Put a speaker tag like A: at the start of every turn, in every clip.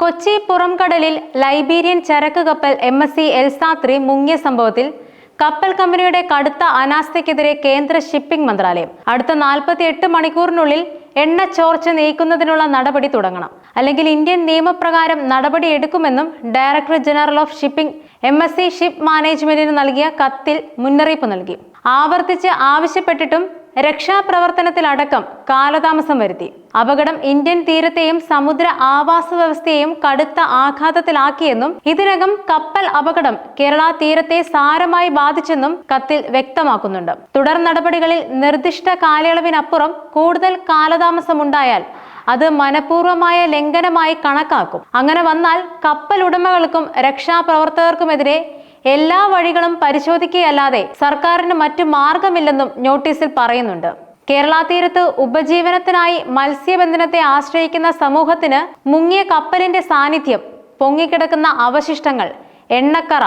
A: Kochi പുറംകടലിൽ Liberian ചരക്ക് കപ്പൽ MSC എൽസ-3 മുങ്ങിയ സംഭവത്തിൽ കപ്പൽ കമ്പനിയുടെ കടുത്ത അനാസ്ഥയ്ക്കെതിരെ കേന്ദ്ര ഷിപ്പിംഗ് മന്ത്രാലയം അടുത്ത 48 മണിക്കൂറിനുള്ളിൽ എണ്ണ ചോർച്ച നീക്കുന്നതിനുള്ള നടപടി തുടങ്ങണം, അല്ലെങ്കിൽ ഇന്ത്യൻ നിയമപ്രകാരം നടപടി എടുക്കുമെന്നും director general of shipping MSC ship മാനേജ്മെന്റിന് നൽകിയ കത്തിൽ മുന്നറിയിപ്പ് നൽകി. ആവർത്തിച്ച് ആവശ്യപ്പെട്ടിട്ടും രക്ഷാപ്രവർത്തനത്തിലടക്കം കാലതാമസം വരുത്തി. അപകടം ഇന്ത്യൻ തീരത്തെയും സമുദ്ര ആവാസ വ്യവസ്ഥയെയും കടുത്ത ആഘാതത്തിലാക്കിയെന്നും ഇതിനകം കപ്പൽ അപകടം കേരള തീരത്തെ സാരമായി ബാധിച്ചെന്നും കത്തിൽ വ്യക്തമാക്കുന്നുണ്ട്. തുടർ നടപടികളിൽ നിർദ്ദിഷ്ട കാലയളവിനപ്പുറം കൂടുതൽ കാലതാമസമുണ്ടായാൽ അത് മനഃപൂർവമായ ലംഘനമായി കണക്കാക്കും. അങ്ങനെ വന്നാൽ കപ്പൽ ഉടമകൾക്കും രക്ഷാപ്രവർത്തകർക്കുമെതിരെ എല്ലാ വഴികളും പരിശോധിക്കുകയല്ലാതെ സർക്കാരിന് മറ്റു മാർഗമില്ലെന്നും നോട്ടീസിൽ പറയുന്നുണ്ട്. കേരള തീരത്ത് ഉപജീവനത്തിനായി മത്സ്യബന്ധനത്തെ ആശ്രയിക്കുന്ന സമൂഹത്തിന് മുങ്ങിയ കപ്പലിന്റെ സാന്നിധ്യം, പൊങ്ങിക്കിടക്കുന്ന അവശിഷ്ടങ്ങൾ, എണ്ണക്കറ,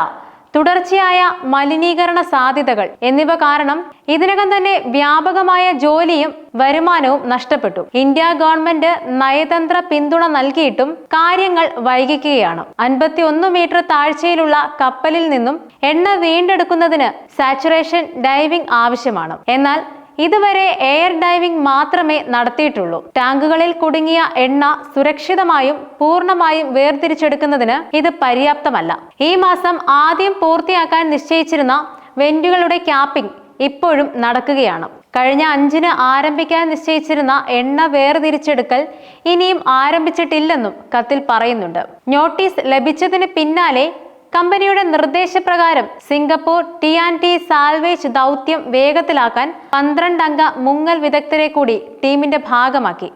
A: തുടർച്ചയായ മലിനീകരണ സാധ്യതകൾ എന്നിവ കാരണം ഇതിനകം തന്നെ വ്യാപകമായ ജോലിയും വരുമാനവും നഷ്ടപ്പെട്ടു. ഇന്ത്യ ഗവൺമെന്റ് നയതന്ത്ര പിന്തുണ നൽകിയിട്ടും കാര്യങ്ങൾ വൈകിക്കുകയാണ്. 51 മീറ്റർ താഴ്ചയിലുള്ള കപ്പലിൽ നിന്നും എണ്ണ വീണ്ടെടുക്കുന്നതിന് സാച്ചുറേഷൻ ഡൈവിംഗ് ആവശ്യമാണ്. എന്നാൽ ഇതുവരെ എയർ ഡൈവിംഗ് മാത്രമേ നടത്തിയിട്ടുള്ളൂ. ടാങ്കുകളിൽ കുടുങ്ങിയ എണ്ണ സുരക്ഷിതമായും പൂർണ്ണമായും വേർതിരിച്ചെടുക്കുന്നതിന് ഇത് പര്യാപ്തമല്ല. ഈ മാസം ആദ്യം പൂർത്തിയാക്കാൻ നിശ്ചയിച്ചിരുന്ന വെന്റുകളുടെ ക്യാപ്പിംഗ് ഇപ്പോഴും നടക്കുകയാണ്. കഴിഞ്ഞ 5-ന് ആരംഭിക്കാൻ നിശ്ചയിച്ചിരുന്ന എണ്ണ വേർതിരിച്ചെടുക്കൽ ഇനിയും ആരംഭിച്ചിട്ടില്ലെന്നും കത്തിൽ പറയുന്നുണ്ട്. നോട്ടീസ് ലഭിച്ചതിന് പിന്നാലെ കമ്പനിയുടെ നിർദ്ദേശപ്രകാരം സിംഗപ്പൂർ TNT സാൽവേജ് ദൗത്യം വേഗത്തിലാക്കാൻ 12 അംഗ മുങ്ങൽ വിദഗ്ധരെ കൂടി ടീമിന്റെ ഭാഗമാക്കി.